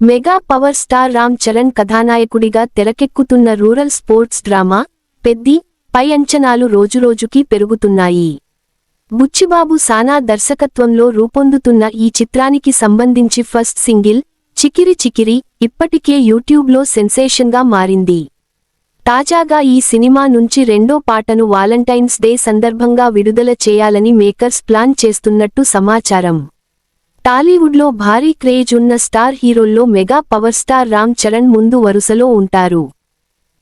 Mega power star Ram Charan కథానాయకుడిగా తెరకెక్కుతున్న rural sports drama Peddi పై అంచనాలు రోజురోజుకీ పెరుగుతున్నాయి. బుచ్చిబాబు సానా దర్శకత్వంలో రూపొందుతున్న ఈ చిత్రానికి సంబంధించి ఫస్ట్ సింగిల్ చికిరి చికిరి ఇప్పటికే యూట్యూబ్లో సెన్సేషన్గా మారింది. తాజాగా ఈ సినిమా నుంచి రెండో పాటను వాలంటైన్స్ డే సందర్భంగా విడుదల చేయాలని మేకర్స్ ప్లాన్ చేస్తున్నట్టు సమాచారం. టాలీవుడ్లో భారీ క్రేజ్ ఉన్న స్టార్ హీరోల్లో mega power star Ram Charan ముందు వరుసలో ఉంటారు.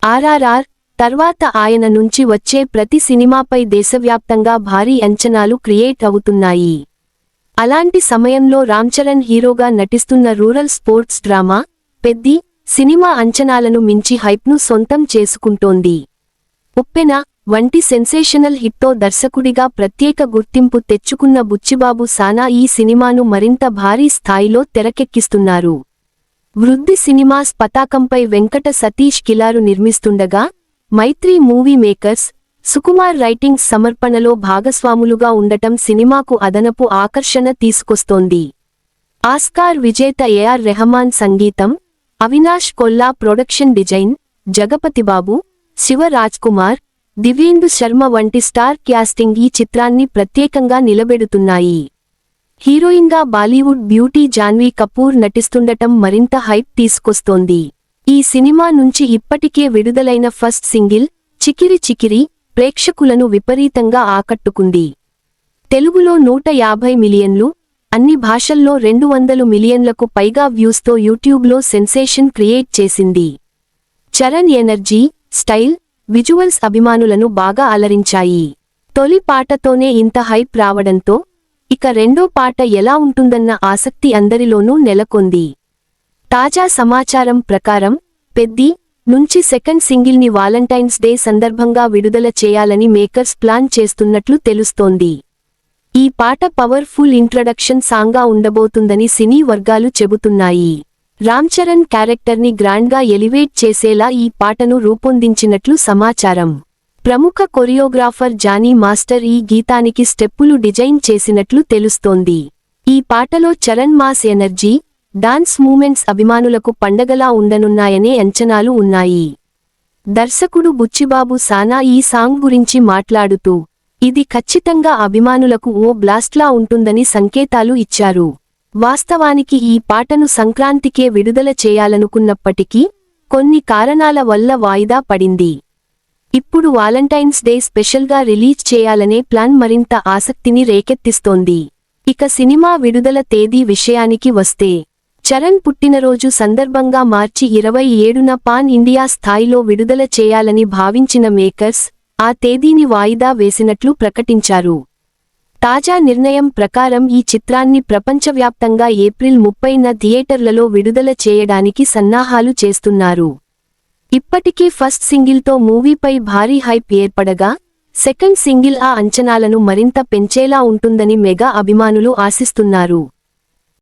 ఆర్ఆర్ఆర్ తర్వాత ఆయన నుంచి వచ్చే ప్రతి సినిమాపై దేశవ్యాప్తంగా భారీ అంచనాలు క్రియేట్ అవుతున్నాయి. అలాంటి సమయంలో రామ్ చరణ్ హీరోగా నటిస్తున్న rural sports drama Peddi cinema అంచనాలను మించి హైప్ను సొంతం చేసుకుంటోంది. ఉప్పెన వంటి సెన్సేషనల్ హిట్తో దర్శకుడిగా ప్రత్యేక గుర్తింపు తెచ్చుకున్న బుచ్చిబాబు సానా ఈ సినిమాను మరింత భారీ స్థాయిలో తెరకెక్కిస్తున్నారు. వృద్ధి సినిమాస్ పతాకంపై వెంకట సతీష్ కిలారు నిర్మిస్తుండగా మైత్రి మూవీ మేకర్స్ సుకుమార్ రైటింగ్స్ సమర్పణలో భాగస్వాములుగా ఉండటం సినిమాకు అదనపు ఆకర్షణ తీసుకొస్తోంది. ఆస్కార్ విజేత ఏఆర్ రెహమాన్ సంగీతం, అవినాష్ కొల్లా ప్రొడక్షన్ డిజైన్, జగపతిబాబు, శివ రాజ్కుమార్, దివ్యేందు శర్మ వంటి స్టార్ క్యాస్టింగ్ ఈ చిత్రాన్ని ప్రత్యేకంగా నిలబెడుతున్నాయి. హీరోయిన్గా బాలీవుడ్ బ్యూటీ జాన్వీ కపూర్ నటిస్తుండటం మరింత హైప్ తీసుకొస్తోంది. ఈ సినిమా నుంచి ఇప్పటికే విడుదలైన ఫస్ట్ సింగిల్ చికిరి చికిరి ప్రేక్షకులను విపరీతంగా ఆకట్టుకుంది. తెలుగులో 150 మిలియన్లు, అన్ని భాషల్లో 200 మిలియన్లకు పైగా వ్యూస్తో యూట్యూబ్లో సెన్సేషన్ క్రియేట్ చేసింది. చరణ్ ఎనర్జీ, స్టైల్, విజువల్స్ అభిమానులను బాగా అలరించాయి. తొలి పాటతోనే ఇంత హైప్ రావడంతో ఇక రెండో పాట ఎలా ఉంటుందన్న ఆసక్తి అందరిలోనూ నెలకొంది. తాజా సమాచారం ప్రకారం పెద్ది నుంచి సెకండ్ సింగిల్ని వాలంటైన్స్ డే సందర్భంగా విడుదల చేయాలని మేకర్స్ ప్లాన్ చేస్తున్నట్లు తెలుస్తోంది. ఈ పాట పవర్ఫుల్ ఇంట్రడక్షన్ సాంగ్గా ఉండబోతుందని సినీ వర్గాలు చెబుతున్నాయి. రామ్ చరణ్ క్యారెక్టర్ని గ్రాండ్గా ఎలివేట్ చేసేలా ఈ పాటను రూపొందించినట్లు సమాచారం. ప్రముఖ కొరియోగ్రాఫర్ జానీ మాస్టర్ ఈ గీతానికి స్టెప్పులు డిజైన్ చేసినట్లు తెలుస్తోంది. ఈ పాటలో Charan mass energy, dance moments అభిమానులకు పండగలా ఉండనున్నాయనే అంచనాలు ఉన్నాయి. దర్శకుడు బుచ్చిబాబు సానా ఈ సాంగ్ గురించి మాట్లాడుతూ ఇది ఖచ్చితంగా అభిమానులకు ఓ బ్లాస్ట్లా ఉంటుందని సంకేతాలు ఇచ్చారు. వాస్తవానికి ఈ పాటను సంక్రాంతికే విడుదల చేయాలనుకున్నప్పటికీ కొన్ని కారణాల వల్ల వాయిదా పడింది. ఇప్పుడు వాలంటైన్స్ డే స్పెషల్గా రిలీజ్ చేయాలనే ప్లాన్ మరింత ఆసక్తిని రేకెత్తిస్తోంది. ఇక సినిమా విడుదల తేదీ విషయానికి వస్తే చరణ్ పుట్టినరోజు సందర్భంగా మార్చి 27న పాన్ ఇండియా స్థాయిలో విడుదల చేయాలని భావించిన మేకర్స్ ఆ తేదీని వాయిదా వేసినట్లు ప్రకటించారు. తాజా నిర్ణయం ప్రకారం ఈ చిత్రాన్ని ప్రపంచవ్యాప్తంగా ఏప్రిల్ 30న థియేటర్లలో విడుదల చేయడానికి సన్నాహాలు చేస్తున్నారు. ఇప్పటికే ఫస్ట్ సింగిల్తో మూవీపై భారీ హైప్ ఏర్పడగా సెకండ్ సింగిల్ ఆ అంచనాలను మరింత పెంచేలా ఉంటుందని మెగా అభిమానులు ఆశిస్తున్నారు.